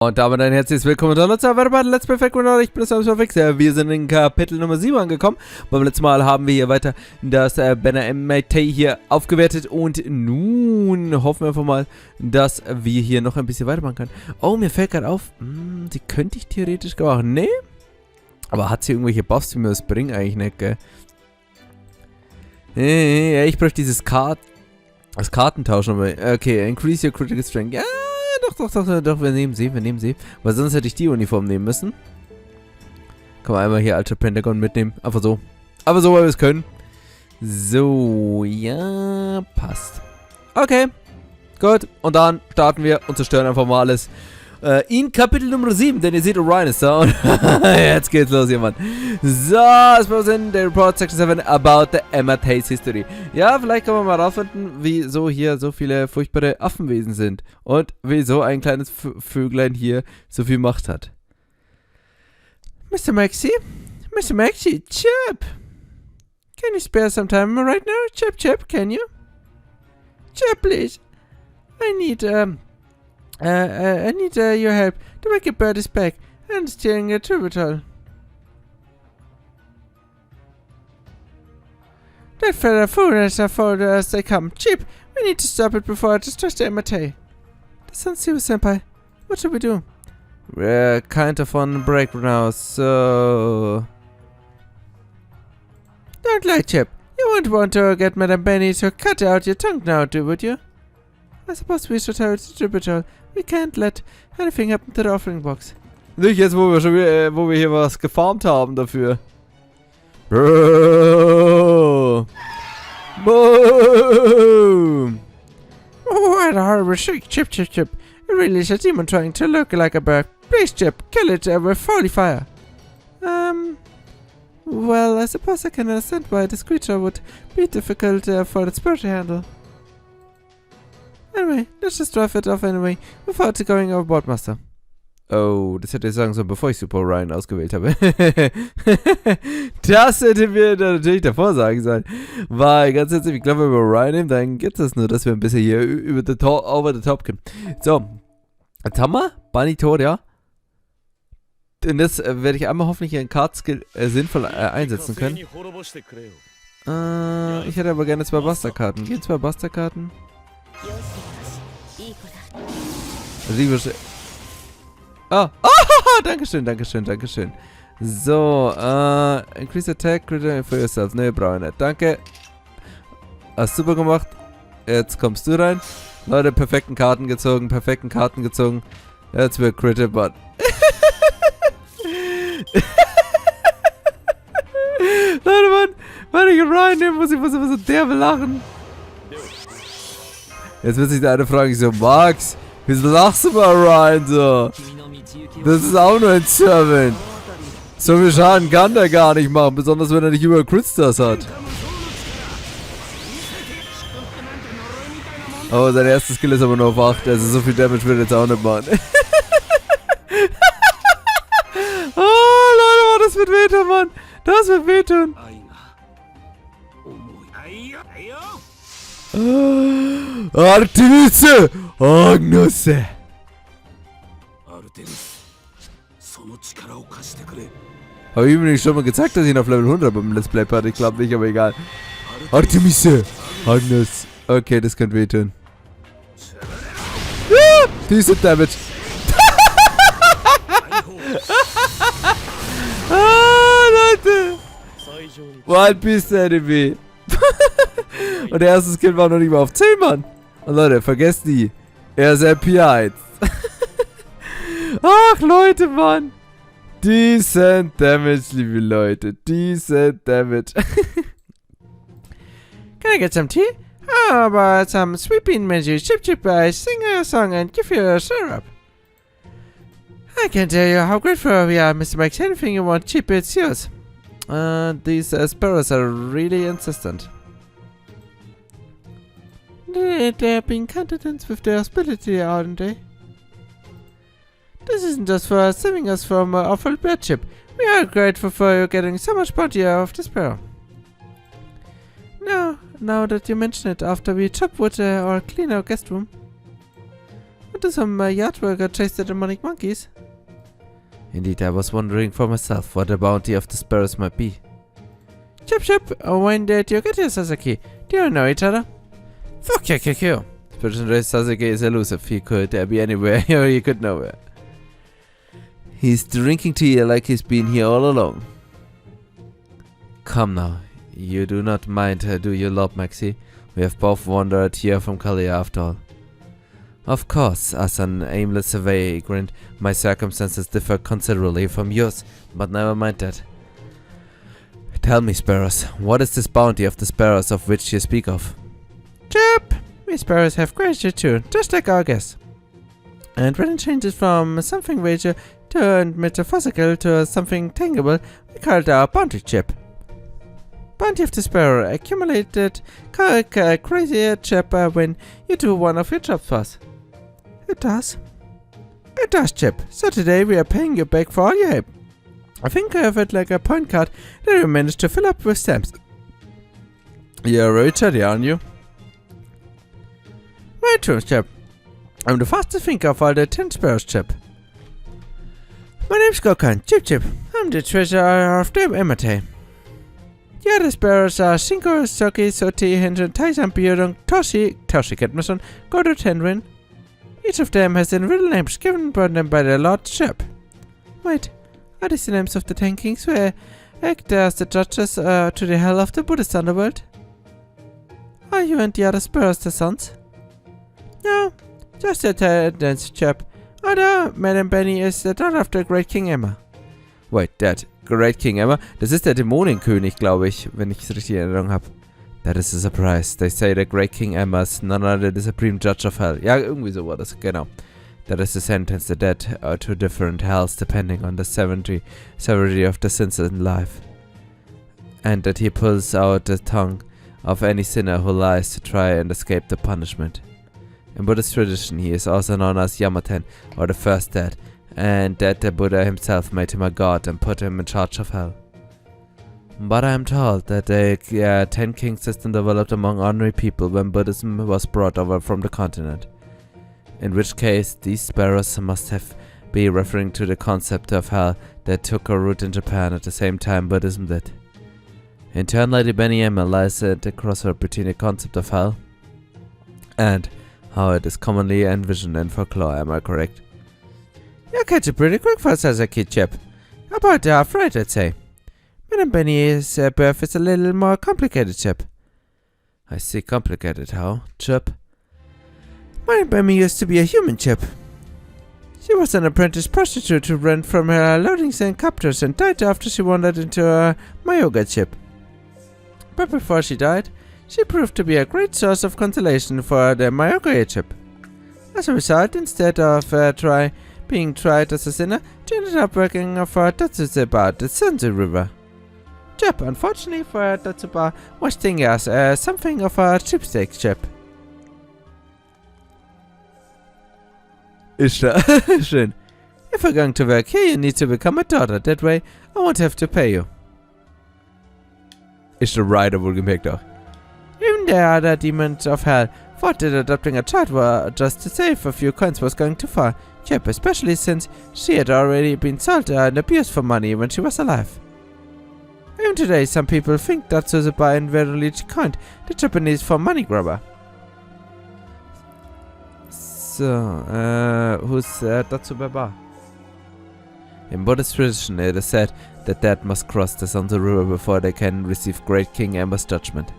Und damit ein herzliches Willkommen zu Let's Play Factory. Ich bin das Fixer. Wir sind in Kapitel Nummer 7 angekommen. Beim letzten Mal haben wir hier weiter das Beni-ema hier aufgewertet. Und nun hoffen wir einfach mal, dass wir hier noch ein bisschen weitermachen können. Oh, mir fällt gerade auf, die könnte ich theoretisch machen. Nee? Aber hat sie irgendwelche Buffs, die mir das bringen? Eigentlich nicht, gell? Ja, ich bräuchte dieses das Kartentauschen. Okay, increase your critical strength. Ja, doch, wir nehmen sie. Weil sonst hätte ich die Uniform nehmen müssen. Kann man einmal hier Ultra Pentagon mitnehmen. Einfach so, weil wir es können. So, ja, passt. Okay, gut. Und dann starten wir und zerstören einfach mal alles. In Kapitel Nummer 7, denn ihr seht, Orion ist da und jetzt geht's los, jemand. So, es war in der Report Section 7 about the Ema-Tay's History. Ja, vielleicht kann man mal rausfinden, wieso hier so viele furchtbare Affenwesen sind und wieso ein kleines Vöglein hier so viel Macht hat. Mr. Maxi, Chip! Can you spare some time right now? Chip, can you? Chip, please. I need your help to make a bird is back and steering a turtle. That fella fool as I followed as they come. Chip, we need to stop it before it destroys the Ema-Tay. That sounds serious, Senpai. What should we do? We're kind of on break now, so... Don't lie, Chip. You wouldn't want to get Madame Beni to cut out your tongue now, would you? I suppose we should tell it to Jupiter. We can't let anything happen to the offering box. Nicht jetzt, wo wir schon wieder, wo wir hier was gefarmt haben dafür. Boom! Oh, what a horrible shriek. Chip. It really is a demon trying to look like a bird. Please, Chip, kill it with holy fire. Well, I suppose I can understand why this creature would be difficult for the spirit to handle. Anyway, let's just drive it off anyway, without going overboard, Master. Oh, das hätte ich sagen sollen, bevor ich Super Orion ausgewählt habe. Das hätte wir natürlich davor sagen sollen. Weil, ganz ehrlich, ich glaube, wenn wir Orion nehmen, dann gibt es nur, dass wir ein bisschen hier over the top können. So, jetzt haben wir Banitoria. Und das werde ich einmal hoffentlich in Card-Skill sinnvoll einsetzen können. Ich hätte aber gerne 2 Buster-Karten. Gehen 2 Buster-Karten? Dankeschön. So, increase attack, critical for yourself. Ne, brauche ich nicht. Danke. Hast super gemacht. Jetzt kommst du rein. Leute, perfekten Karten gezogen. Jetzt wird critical, but... Leute, Mann, ich reinnehmen muss, ich muss immer so derbe lachen. Jetzt wird sich der eine fragen, so, Max, wieso lachst du mal rein, so? Das ist auch nur ein Servant. So viel Schaden kann der gar nicht machen, besonders wenn er nicht über Priesters hat. Oh, sein erstes Skill ist aber nur auf 8, also so viel Damage wird er jetzt auch nicht machen. Oh, Leute, das wird wehtun, Mann. Das wird wehtun. Artemis! Agnusse! Habe ich übrigens schon mal gezeigt, dass ich ihn auf Level 100 beim Let's Play hatte. Ich glaube nicht, aber egal. Artemis! Agnes! Okay, das könnte wehtun. Ja, diese Damage! Leute! One Piece Enemy! Und der erste Skill war noch nicht mal auf 10, Mann. Und Leute, vergesst die. Er ist RP1. Ach, Leute, Mann. Decent Damage, liebe Leute. Decent Damage. Can I get some tea? How about some sweet bean magic? Chip, I sing a song and give you a syrup. I can't tell you how grateful we are, Mr. Max. Anything you want, Chip, it's yours. These sparrows are really insistent. They're being confident with their hospitality, aren't they? This isn't just for saving us from awful bad, Chip. We are grateful for you getting so much bounty off the sparrow. Now that you mention it, after we chop wood or clean our guest room, What does some yacht worker chase the demonic monkeys? Indeed, I was wondering for myself what the bounty of the sparrows might be. Chip, when did you get here, Sasaki? Do you know each other? Fuck you. Spiritual Sasaki is elusive. He could be anywhere or he could nowhere. He's drinking tea like he's been here all along. Come now, you do not mind, do you, Lord Maxi? We have both wandered here from Chaldea after all. Of course, as an aimless vagrant, my circumstances differ considerably from yours, but never mind that. Tell me, sparrows, what is this bounty of the sparrows of which you speak of? Chip! We sparrows have gratitude too, just like our guests. And when it changes from something wager to metaphysical to something tangible, we call it our bounty chip. Bounty of the sparrow accumulated crazy chip when you do one of your jobs for us. It does. It does, Chip. So today we are paying you back for all your help. I think I have it like a point card that you managed to fill up with stamps. You're very chatty, aren't you? Very true, Chip. I'm the fastest thinker of all the 10 sparrows, Chip. My name's Gokan, Chip. I'm the treasurer of the Emate. The other sparrows are Shinko, Soki, Soti, Hinton, Taisan, Byurung, Toshi Ketmason, Godo Tenwin. Each of them has their real names given them by their Lord Chip. Wait, are these the names of the 10 kings who act as the judges to the hell of the Buddhist underworld? Are you and the other sparrows the sons? No, just the attendants, Chip. Other Madame Benny is the daughter of the great King Emma. Wait, that Great King Emma? Das ist der Dämonenkönig, glaube ich, wenn ich es richtig in Erinnerung habe. That is a surprise. They say the Great King Emma is none other the supreme judge of hell. Ja, irgendwie so war das, genau. That is to sentence the dead to different hells depending on the severity of the sins in life. And that he pulls out the tongue of any sinner who lies to try and escape the punishment. In Buddhist tradition, he is also known as Yamaten, or the first dead, and that the Buddha himself made him a god and put him in charge of hell. But I am told that the 10 king system developed among ordinary people when Buddhism was brought over from the continent. In which case, these sparrows must have been referring to the concept of hell that took a root in Japan at the same time Buddhism did. Internally, the Beni-ema lies at the crossroad between the concept of hell and how it is commonly envisioned in folklore, am I correct? You catch it pretty quick for us as a kid, Chip. About half right, I'd say. Madame Benny's birth is a little more complicated, Chip. I see, complicated, how, Chip? Madame Benny used to be a human, Chip. She was an apprentice prostitute who ran from her loadings and captors and died after she wandered into a Mayoga, Chip. But before she died, she proved to be a great source of consolation for the Mayoga, Chip. As a result, instead of being tried as a sinner, she ended up working for Tatsuba, the Senzu River. Chip, unfortunately for Tatsuba, was seen as something of a cheapskate, Chip. Ist da. Schön. If you're going to work here, you need to become a daughter. That way, I won't have to pay you. Ist der Rider wohlgemerkt auch. Even the other demons of hell thought that adopting a child just to save a few coins was going too far. Chip, especially since she had already been sold and abused for money when she was alive. Even today, some people think that Tatsuba inadvertently coined the Japanese for money grabber. So, who's Tatsuba? In Buddhist tradition, it is said that dead must cross the Senzu River before they can receive Great King Emma's judgment.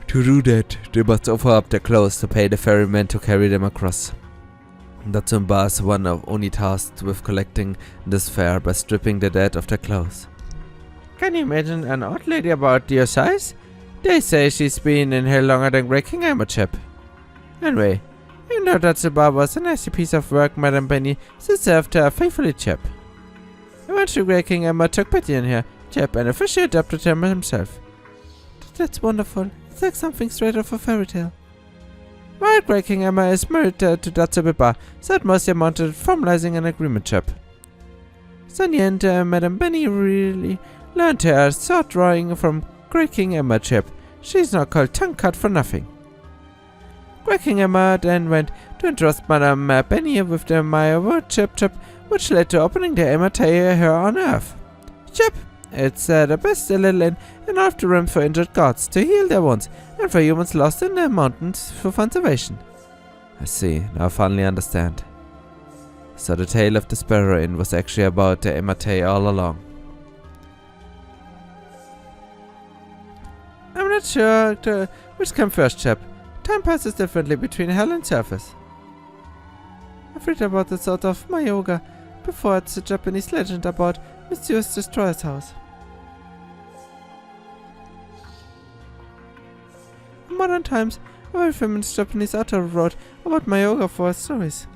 To do that, they must offer up their clothes to pay the ferryman to carry them across. Tatsuba is one of only tasked with collecting this fare by stripping the dead of their clothes. Can you imagine an old lady about your size? They say she's been in here longer than Great King Emma, Chip. Anyway, even though Tatsuba was a nasty piece of work, Madame Benny still served her faithfully, Chip. Eventually, Great King Emma took pity on her, Chip, and officially adopted him himself. That's wonderful. It's like something straight off a fairy tale. While Great King Emma is married to Tatsuba, so it must amount to formalizing an agreement, Chip. So in the end, Madame Benny really learned her sword drawing from Great King Emma, Chip. She's not called Tongue Cut for nothing. Great King Emma then went to entrust Madame Beni-ema with the Maya word chip, which led to opening the Emma here on Earth. Chip, it's the best little inn in all of the realms for injured gods to heal their wounds, and for humans lost in the mountains for conservation. I see, now I finally understand. So the tale of the Sparrow Inn was actually about the Emma all along. I'm not sure which came first, chap. Time passes differently between hell and surface. I've read about the sort of Mayoga before. It's a Japanese legend about Mysterious Destroyer's house. In modern times, a very famous Japanese author wrote about Mayoga for his stories.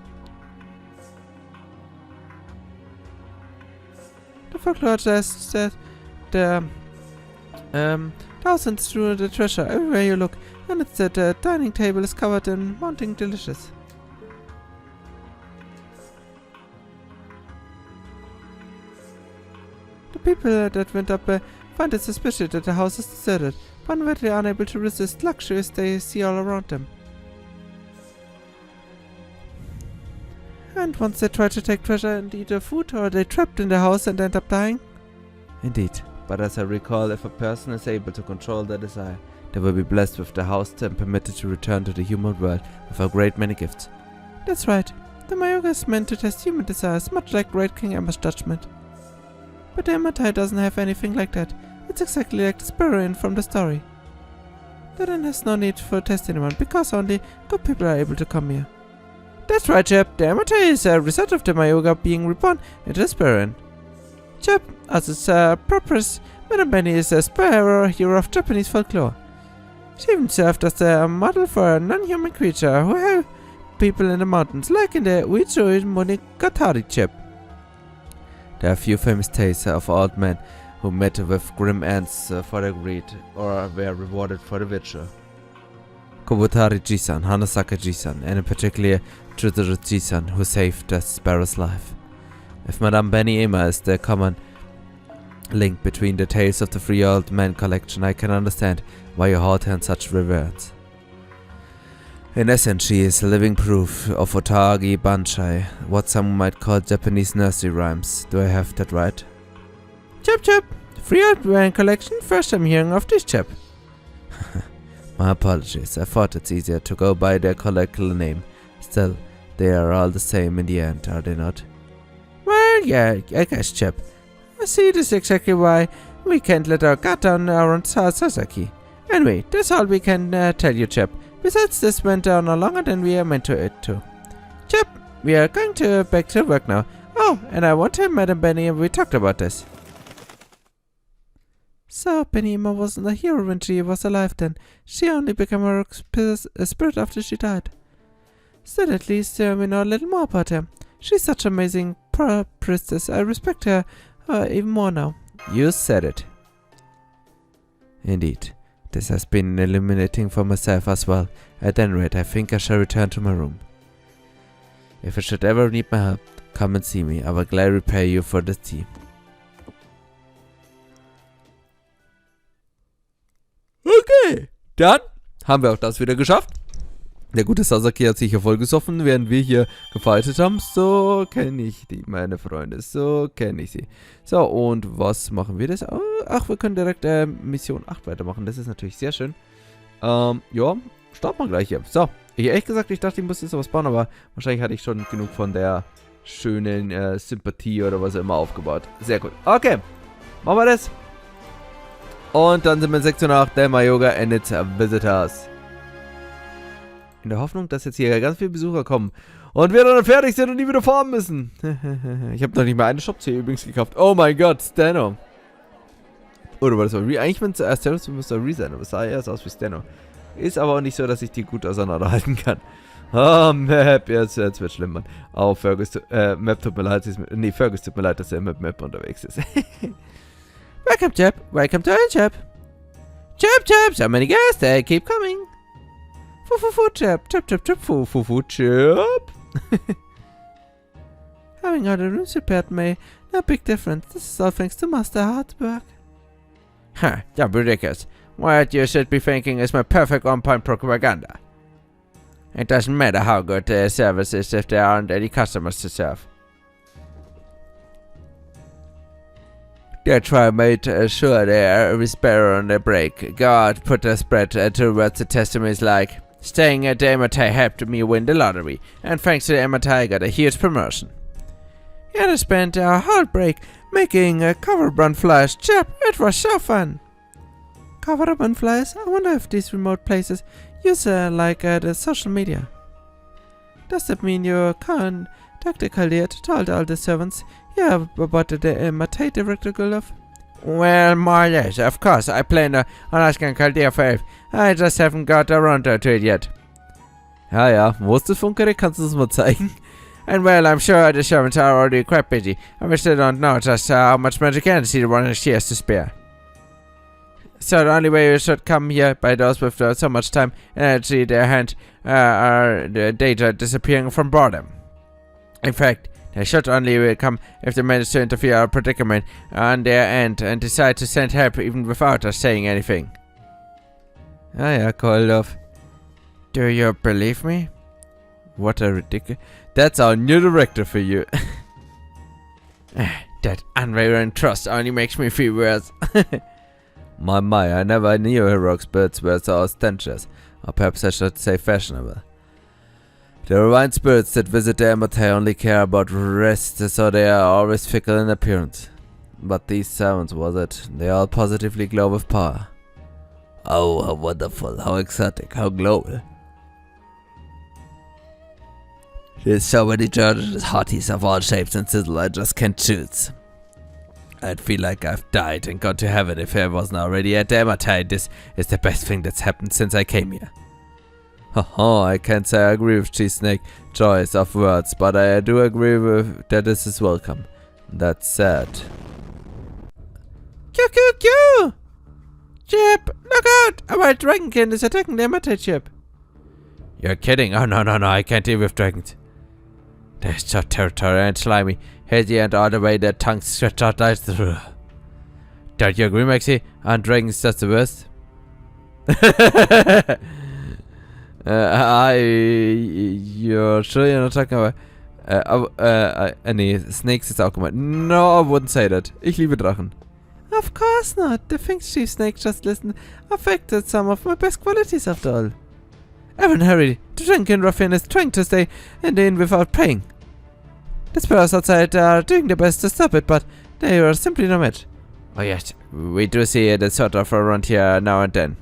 The folklore suggests that the thousands through the treasure everywhere you look, and it's that the dining table is covered in mounting delicious. The people that went up find it suspicious that the house is deserted, but they are unable to resist luxuries they see all around them. And once they try to take treasure and eat the food, or they're trapped in the house and end up dying. Indeed, but as I recall, if a person is able to control their desire, they will be blessed with the house and permitted to return to the human world with a great many gifts. That's right. The Mayoga is meant to test human desires, much like Great King Emma's judgment. But the Emma doesn't have anything like that. It's exactly like the Sparrow Inn from the story. The inn has no need to test anyone, because only good people are able to come here. That's right, chap. The Emma is a result of the Mayoga being reborn into the Sparrow Inn. Chap, as its purpose, Madame Beni is a sparrow hero of Japanese folklore. She even served as a model for a non-human creature who help people in the mountains, like in the Uichoi Monogatari chap. There are few famous tales of old men who met with grim ends for their greed, or were rewarded for the virtue. Kobutari Jisan, Hanasaka Jisan, and in particular Chizuru Jisan, who saved the sparrow's life. If Madame Beni-ema is the common link between the tales of the three old men collection, I can understand why you hold her in such reverence. In essence, she is living proof of Otagi Banshai, what some might call Japanese nursery rhymes. Do I have that right? Chap, free old man collection, first I'm hearing of this chap. My apologies, I thought it's easier to go by their colloquial name. Still, they are all the same in the end, are they not? Well, yeah, I guess, chap. I see this exactly why we can't let our guard down around Sasaki. Anyway, that's all we can tell you, chap. Besides, this went down longer than we are meant to it to. Chap, we are going to back to work now. Oh, and I want to tell Madame Beni-ema we talked about this. So, Beni-ema wasn't a hero when she was alive then. She only became a spirit after she died. Still, at least we know a little more about her. She's such an amazing priestess. I respect her even more now. You said it. Indeed. This has been illuminating for myself as well. At any rate, I think I shall return to my room. If I should ever need my help, come and see me. I will gladly repay you for the tea. Okay, dann haben wir auch das wieder geschafft. Der gute Sasaki hat sich hier vollgesoffen, während wir hier gefightet haben. So kenne ich die, meine Freunde. So kenne ich sie. So, und was machen wir das? Oh, ach, wir können direkt Mission 8 weitermachen. Das ist natürlich sehr schön. Ja, starten wir gleich hier. So, ehrlich gesagt, ich dachte, ich muss jetzt sowas bauen, aber wahrscheinlich hatte ich schon genug von der schönen Sympathie oder was auch immer aufgebaut. Sehr gut. Okay, machen wir das. Und dann sind wir in Sektion 8, der Mayoga and its Visitors. In der Hoffnung, dass jetzt hier ganz viele Besucher kommen und wir dann fertig sind und nie wieder fahren müssen. Ich habe noch nicht mal eine Shop-C übrigens gekauft. Oh mein Gott, Steno. Oder war das so? Eigentlich, wenn es zuerst Steno müsste Re sein, aber es sah erst aus wie Steno. Ist aber auch nicht so, dass ich die gut auseinanderhalten kann. Oh, Map, jetzt wird schlimm, Mann. Oh, Fergus, Map tut mir leid, Fergus tut mir leid, dass er mit Map unterwegs ist. Welcome, chap. Welcome to our chap. Chap, so many guests, they keep coming. Chap. Having all the rooms repaired made no big difference. This is all thanks to Master hard work. Huh, don't be ridiculous. What you should be thinking is my perfect on-point propaganda. It doesn't matter how good the service is if there aren't any customers to serve. That's why I made sure they was better on their break. God put a spread towards the testimonies like, staying at the Emmertai helped me win the lottery, and thanks to the Emmertai I got a huge promotion. And I spent our whole break making a cover-bun flies. Chap, it was so fun. Cover-bun flies? I wonder if these remote places use the social media. Does that mean you contacted Chaldea to tell all the servants about the Emmertai Director Gulov? Well, more or less. Of course, I plan on asking Chaldea for help. I just haven't got around to it yet. Ja, wo ist das Funkgerät? Kannst du das mal zeigen? And well, I'm sure the servants are already quite busy, and we still don't know just how much magic energy the one she has to spare. So the only way we should come here by those with so much time and energy their hand are the data disappearing from boredom. In fact, they should only come if they manage to interfere our predicament on their end and decide to send help even without us saying anything. Ja, Goredofl. Do you believe me? What a ridiculous... That's our new director for you. That unwavering trust only makes me feel worse. My, I never knew heroic spirits were so ostentatious, or perhaps I should say fashionable. The divine spirits that visit the Emmertai only care about rest, so they are always fickle in appearance. But these servants, was it? They all positively glow with power. Oh, how wonderful, how exotic, how global. There's so many judges, hotties of all shapes and sizzle, I just can't choose. I'd feel like I've died and gone to heaven if I wasn't already at the Emmertai. This is the best thing that's happened since I came here. Haha, I can't say I agree with Cheese Snake choice of words, but I do agree with that this is welcome. That's sad. Q! Chip, look out! A white dragonkin is attacking the Emmertai ship. You're kidding? Oh no, I can't deal with dragons. They're so territorial and slimy, hazy and all the way their tongues stretch out right through. Don't you agree, Maxie? Aren't dragons just the worst? You're sure you're not talking about... nee, Snakes ist auch gemeint. No, I wouldn't say that. Ich liebe Drachen. Of course not. The things Chief Snake just listened affected some of my best qualities after all. Evan, hurry! The drunken ruffian is trying to stay in the inn without paying. The sparrows outside are doing their best to stop it, but they are simply no match. Oh yes, we do see the sort of around here now and then.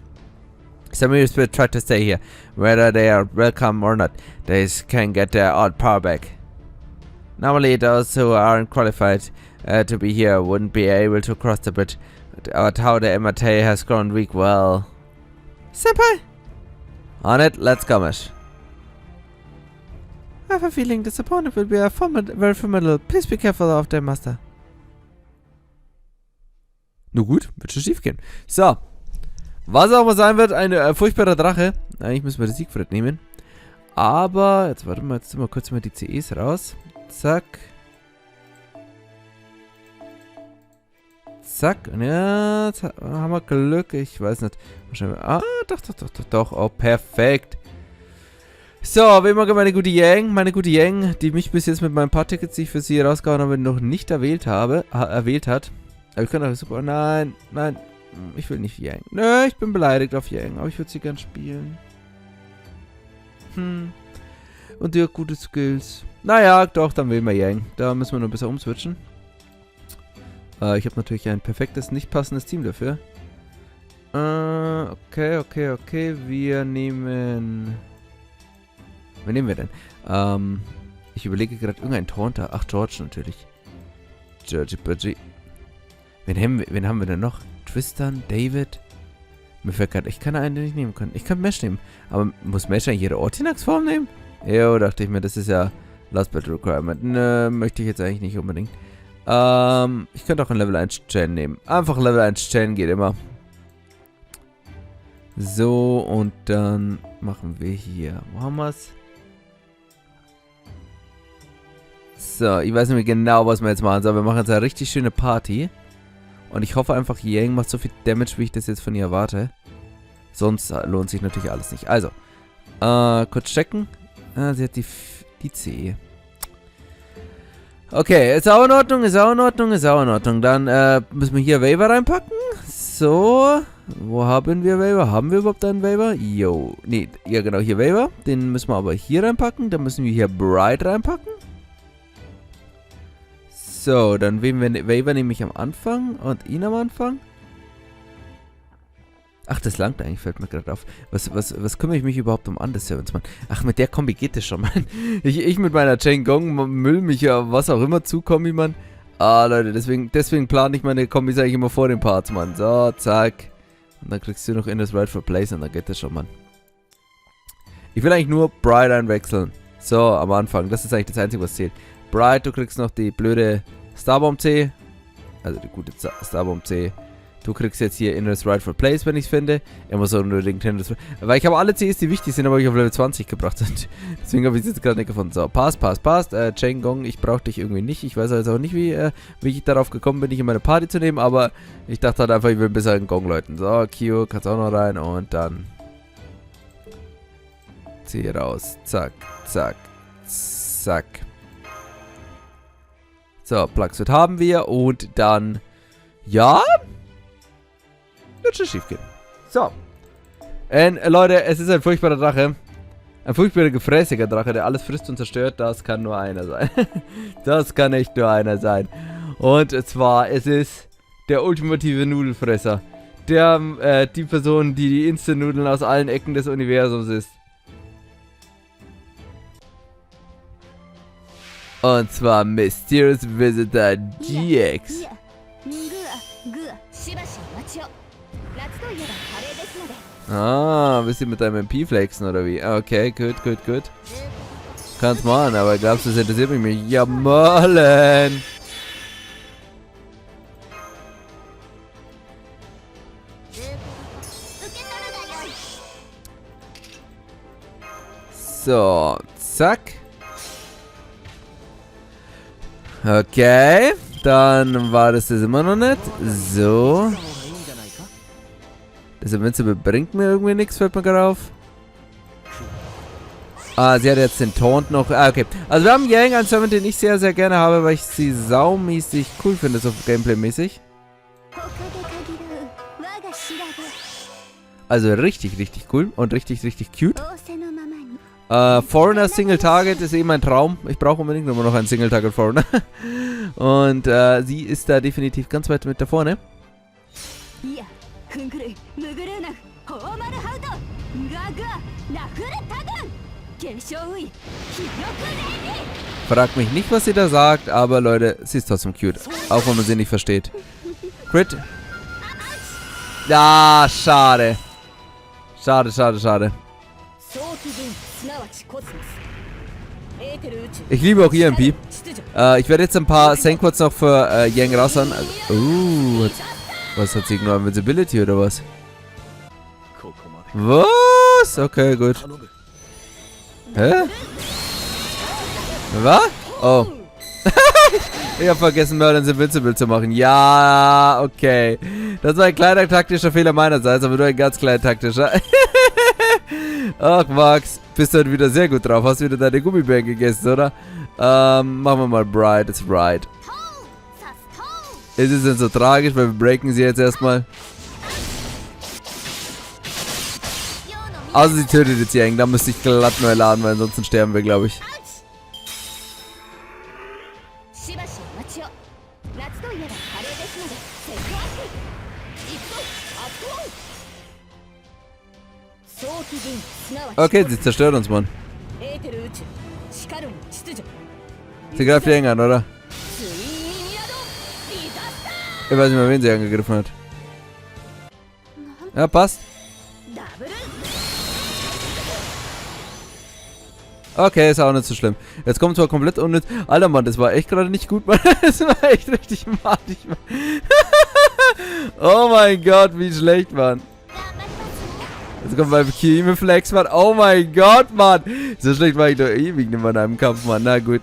Some of will try to stay here, whether they are welcome or not. They can get their odd power back. Normally, those who aren't qualified to be here wouldn't be able to cross the bridge. But how the Emmertai has grown weak, well... Senpai! On it, let's go, Mish. I have a feeling this opponent will be very formidable. Please be careful of their master. Na gut, wird schon schief gehen. So. Was auch mal sein wird, ein furchtbarer Drache. Eigentlich müssen wir den Siegfried nehmen. Aber, jetzt warte mal, jetzt ziehen wir kurz mal die CEs raus. Zack. Zack. Und ja, jetzt haben wir Glück. Ich weiß nicht. Wahrscheinlich. Ah, doch. Oh, perfekt. So, wie immer meine gute Yang, die mich bis jetzt mit meinen paar Tickets, die ich für sie rausgehauen habe, noch nicht erwählt hat. Aber ich kann auch super. Nein. Ich will nicht Yang. Nö, ich bin beleidigt auf Yang, aber ich würde sie gern spielen. Und die hat gute Skills. Naja, doch, dann wählen wir Yang. Da müssen wir noch ein bisschen umswitchen. Ich habe natürlich ein perfektes, nicht passendes Team dafür. Okay. Wir nehmen... Wen nehmen wir denn? Ich überlege gerade irgendein Taunter. Ach, George natürlich. Georgie Budgie. Wen haben wir denn noch? Tristan, David. Mir fällt gerade, ich kann einen, den ich nehmen kann. Ich kann Mesh nehmen. Aber muss Mesh eigentlich ihre Ortinax-Form nehmen? Jo, dachte ich mir, das ist ja Lostbelt Requirement. Nö, möchte ich jetzt eigentlich nicht unbedingt. Ich könnte auch ein Level 1 Chain nehmen. Einfach Level 1 Chain geht immer. So, und dann machen wir hier. Wo haben wir es? So, ich weiß nicht mehr genau, was wir jetzt machen sollen. Wir machen jetzt eine richtig schöne Party. Und ich hoffe einfach, Yang macht so viel Damage, wie ich das jetzt von ihr erwarte. Sonst lohnt sich natürlich alles nicht. Also, Kurz checken. Ah, sie hat die C. Okay, ist auch in Ordnung, ist auch in Ordnung, ist auch in Ordnung. Dann müssen wir hier Waiver reinpacken. So, wo haben wir Waiver? Haben wir überhaupt einen Waiver? Jo, nee, ja genau, hier Waiver. Den müssen wir aber hier reinpacken. Dann müssen wir hier Bride reinpacken. So, dann wählen wir Waiver nämlich am Anfang und ihn am Anfang. Ach, das langt eigentlich, fällt mir gerade auf. Was kümmere ich mich überhaupt um andere Servants, Mann? Ach, mit der Kombi geht das schon, Mann. Ich mit meiner Chain Gong, Müll mich ja was auch immer zu, Kombi, Mann. Ah, Leute, deswegen plane ich meine Kombis eigentlich immer vor den Parts, Mann. So, zack. Und dann kriegst du noch in das Rightful Place und dann geht das schon, Mann. Ich will eigentlich nur Bride einwechseln. So, am Anfang. Das ist eigentlich das Einzige, was zählt. Bride, du kriegst noch die blöde Starbomb C. Also die gute Starbomb C. Du kriegst jetzt hier Inner's Rightful Place, wenn ich es finde. Er muss auch unbedingt hin. Weil ich habe alle Cs, die wichtig sind, aber ich auf Level 20 gebracht sind. Deswegen habe ich es jetzt gerade nicht gefunden. So, passt. Chain Gong, ich brauche dich irgendwie nicht. Ich weiß jetzt auch nicht, wie ich darauf gekommen bin, dich in meine Party zu nehmen. Aber ich dachte halt einfach, ich will ein bisschen einen Gong läuten. So, Q, kannst auch noch rein. Und dann C raus. Zack, zack, zack. So, Plugsuit haben wir. Und dann, ja, wird schon schief gehen. So. Leute, es ist ein furchtbarer Drache. Ein furchtbarer, gefräßiger Drache, der alles frisst und zerstört. Das kann nur einer sein. Das kann echt nur einer sein. Und zwar, es ist der ultimative Nudelfresser. Die Person, die Instant-Nudeln aus allen Ecken des Universums isst. Und zwar Mysterious Visitor GX. Ah, bist du mit deinem MP flexen oder wie? Okay, gut. Kannst machen, aber glaubst du, das interessiert mich nicht? Ja, Mollen! So, zack. Okay, dann war das immer noch nicht. So. Das Invincible bringt mir irgendwie nichts, fällt mir gerade auf. Ah, sie hat jetzt den Taunt noch. Ah, okay. Also wir haben Yang, einen Servant, den ich sehr, sehr gerne habe, weil ich sie saumäßig cool finde, so Gameplay-mäßig. Also richtig cool und richtig cute. Foreigner Single Target ist eben ein Traum. Ich brauche unbedingt nur noch einen Single Target Foreigner. Und sie ist da definitiv ganz weit mit da vorne. Fragt mich nicht, was sie da sagt, aber Leute, sie ist trotzdem cute. Auch wenn man sie nicht versteht. Crit. Ja, schade. Schade. Ich liebe auch EMP. Ich werde jetzt ein paar Senquads noch für Yang raushauen. Was hat sie? Nur Invincibility oder was? Was? Okay, gut. Hä? Was? Oh. Ich habe vergessen, Merlins Invincible zu machen. Ja, okay. Das war ein kleiner taktischer Fehler meinerseits, aber nur ein ganz kleiner taktischer. Ach, Max, bist du heute wieder sehr gut drauf. Hast du wieder deine Gummibären gegessen, oder? Machen wir mal Bride. It's right. Ist es denn so tragisch, weil wir breaken sie jetzt erstmal? Also sie tötet jetzt Yang, da müsste ich glatt neu laden, weil ansonsten sterben wir, glaube ich. Okay, sie zerstört uns, Mann. Sie greift Yang an, oder? Ich weiß nicht mehr, wen sie angegriffen hat. Ja, passt. Okay, ist auch nicht so schlimm. Jetzt kommt zwar komplett unnütz. Alter, Mann, das war echt gerade nicht gut, Mann. Das war echt richtig madig, Mann. Oh mein Gott, wie schlecht, Mann. Jetzt kommt mein Chemie-Flex, Mann. Oh mein Gott, Mann. So schlecht war ich doch ewig nicht mehr in einem Kampf, Mann. Na gut.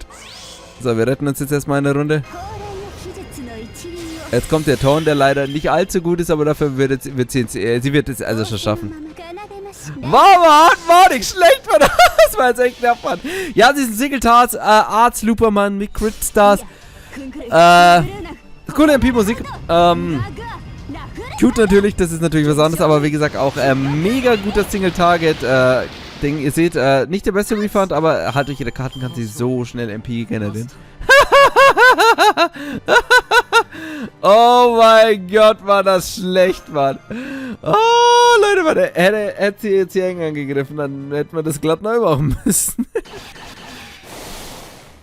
So, wir retten uns jetzt erstmal eine Runde. Jetzt kommt der Ton, der leider nicht allzu gut ist, aber dafür wird sie wird es also schon schaffen. War nicht schlecht, Mann. Das war jetzt echt knapp, Mann. Ja, sie sind Single-Tarts, Arts, Looperman, mit Crit-Stars. Coole MP-Musik. Cute natürlich, das ist natürlich was anderes, aber wie gesagt auch mega guter Single-Target-Ding. Ihr seht, nicht der beste Refund, aber halt durch jede Karten kann sie so schnell MP generieren. Oh mein Gott, war das schlecht, Mann. Oh, Leute, Mann, hätte sie jetzt hier eng angegriffen, dann hätten wir das glatt neu machen müssen.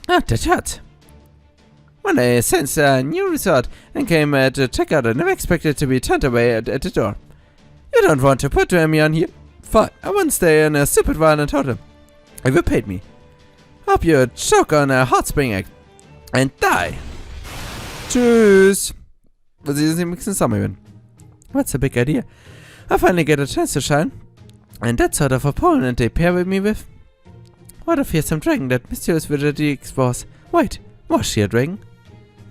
Der Chat. When I sensed a new resort and came to check out, I never expected to be turned away at the door. You don't want to put me on here? Fine, I won't stay in a stupid violent hotel. If you paid me. Hope you choke on a hot spring egg and die. Tschüss. Was ist denn mixing summer even? What's a big idea? I finally get a chance to shine. And that sort of opponent they pair with me with. What a fearsome dragon that mysterious Wiederherstellung was. Wait, was she a dragon?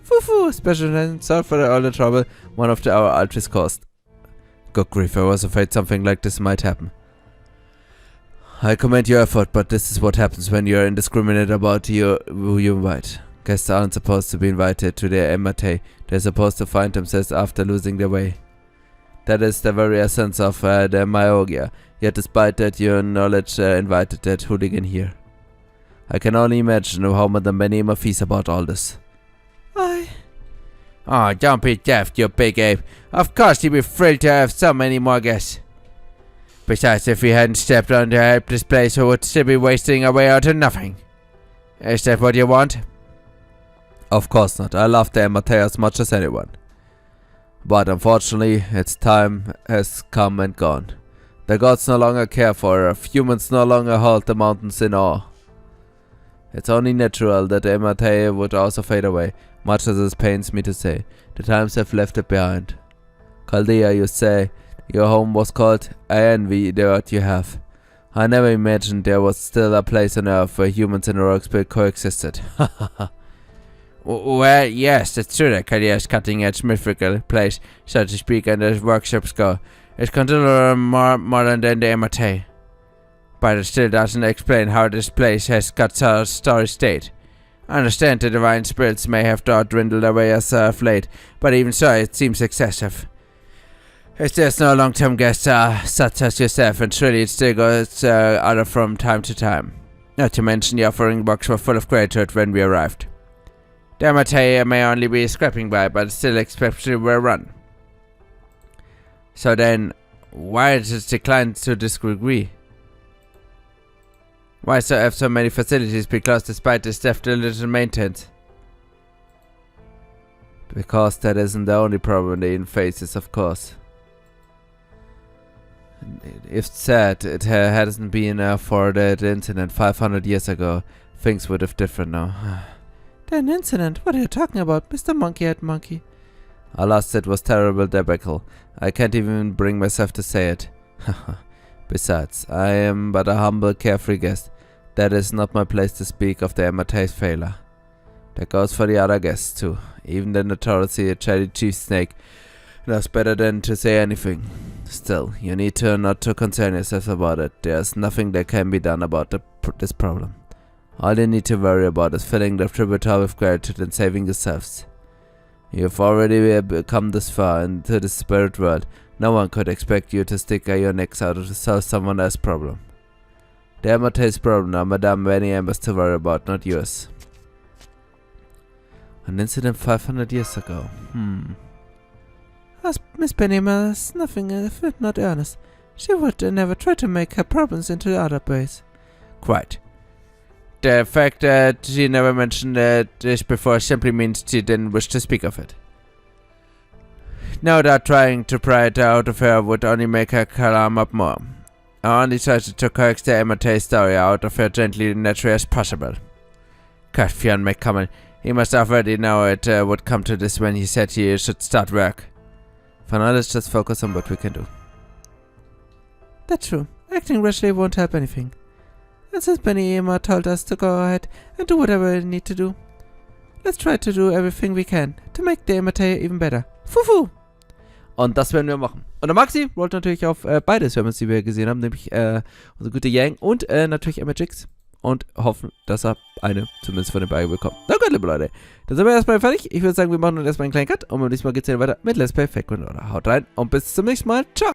Foo-foo, special and sorry for all the trouble one of our ultras caused. Good grief, I was afraid something like this might happen. I commend your effort, but this is what happens when you're indiscriminate about who you invite. Guests aren't supposed to be invited to their emate. They're supposed to find themselves after losing their way. That is the very essence of the Myogia. Yet despite that, your knowledge invited that hooligan here. I can only imagine how Madame Beni-ema feels about all this. Oh, don't be daft, you big ape. Of course you'd be thrilled to have so many more guests. Besides, if we hadn't stepped on to help this place, we would still be wasting away out of nothing. Is that what you want? Of course not. I love the emate as much as anyone. But unfortunately, its time has come and gone. The gods no longer care for her. Humans no longer hold the mountains in awe. It's only natural that the emate would also fade away, much as it pains me to say. The times have left it behind. Chaldea, you say, your home was called. I envy the earth you have. I never imagined there was still a place on earth where humans and orcs coexisted. Well, yes, it's true that Chaldea's cutting-edge mythical place, so to speak, and the workshops go. It's considerably more modern than the emate. But it still doesn't explain how this place has got such a sorry state. I understand the divine spirits may have dwindled away as of late, but even so, it seems excessive. If there's no long-term guests such as yourself, and surely it still goes out from time to time. Not to mention the offering box were full of gratitude when we arrived. The emate may only be scraping by, but still exceptionally well run. So then, why does it decline to this degree? Why have so many facilities be closed despite this deft little maintenance? Because that isn't the only problem the inn faces, of course. If sad, it hadn't been for that incident 500 years ago, things would have different now. An incident? What are you talking about, Mr. Monkey-Head Monkey? Alas, it was terrible debacle. I can't even bring myself to say it. Besides, I am but a humble, carefree guest. That is not my place to speak of the emate's failure. That goes for the other guests too. Even the notoriously chatty chief snake knows better than to say anything. Still, you need to not to concern yourself about it. There's nothing that can be done about this problem. All you need to worry about is filling the tributary with gratitude and saving yourselves. You've already come this far into the spirit world. No one could expect you to stick your necks out to solve someone else's problem. The emate's problem are Madame Beni-ema's to worry about, not yours. An incident 500 years ago. As Miss Beni-ema is nothing if not earnest. She would never try to make her problems into other ways. Quite. The fact that she never mentioned this before simply means she didn't wish to speak of it. No doubt trying to pry it out of her would only make her calm up more. I only tried to coax the emate's story out of her gently and naturally as possible. Fionn McCummon, he must already know it would come to this when he said he should start work. For now, let's just focus on what we can do. That's true. Acting rashly won't help anything. And since Beni-ema told us to go ahead and do whatever we need to do, let's try to do everything we can to make the emate even better. Foo-foo! Und das werden wir machen. Und der Maxi rollt natürlich auf beide Sermons, die wir gesehen haben, nämlich unsere gute Yang und natürlich Magics. Und hoffen, dass er eine zumindest von den beiden bekommt. Na gut, liebe Leute. Dann sind wir erstmal fertig. Ich würde sagen, wir machen nun erstmal einen kleinen Cut. Und beim nächsten Mal geht es dann weiter mit Let's Play Fake und oder haut rein. Und bis zum nächsten Mal. Ciao.